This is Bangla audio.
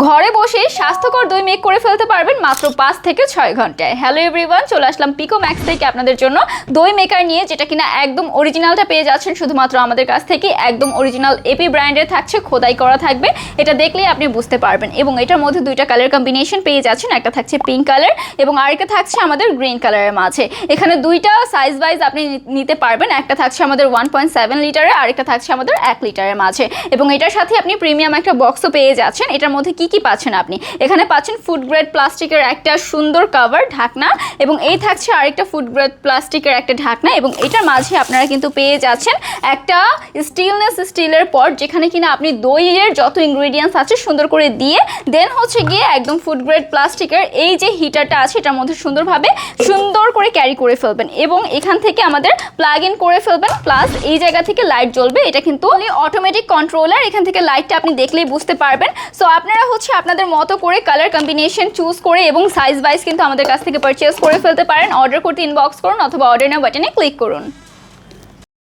ঘরে বসে স্বাস্থ্যকর দই মেক করে ফেলতে পারবেন মাত্র 5 থেকে 6 ঘন্টায়। হ্যালো এভরিওয়ান, চলে আসলাম পিকো ম্যাক্স থেকে আপনাদের জন্য দই মেকার নিয়ে, যেটা কিনা একদম অরিজিনালটা পেয়ে যাচ্ছেন শুধুমাত্র আমাদের কাছ থেকে। একদম অরিজিনাল এপি ব্র্যান্ডের থাকছে, খোদাই করা থাকবে, এটা দেখলেই আপনি বুঝতে পারবেন। এবং এটার মধ্যে দুইটা কালার কম্বিনেশন পেয়ে যাচ্ছেন, একটা থাকছে পিঙ্ক কালার এবং আরেকটা থাকছে আমাদের গ্রিন কালারের মাঝে। এখানে দুইটা সাইজ ওয়াইজ আপনি নিতে পারবেন, একটা থাকছে আমাদের 1.7 লিটারের, আরেকটা থাকছে আমাদের 1 লিটারের মাঝে। এবং এটার সাথে আপনি প্রিমিয়াম একটা বক্সও পেয়ে যাচ্ছেন। এটার মধ্যে কি কি পাচ্ছেন আপনি? এখানে পাচ্ছেন ফুড গ্রেড প্লাস্টিকের একটা সুন্দর কভার ঢাকনা, এবং এই থাকছে আরেকটা ফুড গ্রেড প্লাস্টিকের একটা ঢাকনা, এবং এটার মাঝে আপনারা কিন্তু পেয়ে যাচ্ছেন একটা স্টিলের পট, যেখানে কিনা আপনি দইয়ের যত ইনগ্রেডিয়েন্টস আছে সুন্দর করে দিয়ে দেন হচ্ছে গিয়ে একদম ফুড গ্রেড প্লাস্টিকের এই যে হিটারটা আছে এটার মধ্যে সুন্দর করে ক্যারি করে ফেলবেন, এবং এখান থেকে আমাদের প্লাগ ইন করে ফেলবেন। প্লাস এই জায়গা থেকে লাইট জ্বলবে, এটা কিন্তু অটোমেটিক কন্ট্রোলার, এখান থেকে লাইটটা আপনি দেখলেই বুঝতে পারবেন। সো আপনারা হচ্ছে আপনাদের মতো করে কালার কম্বিনেশন চুজ করে এবং সাইজ ওয়াইজ কিন্তু আমাদের কাছ থেকে পারচেজ করে ফেলতে পারেন। অর্ডার করতে ইনবক্স করুন অথবা অর্ডার নাও বাটনে ক্লিক করুন।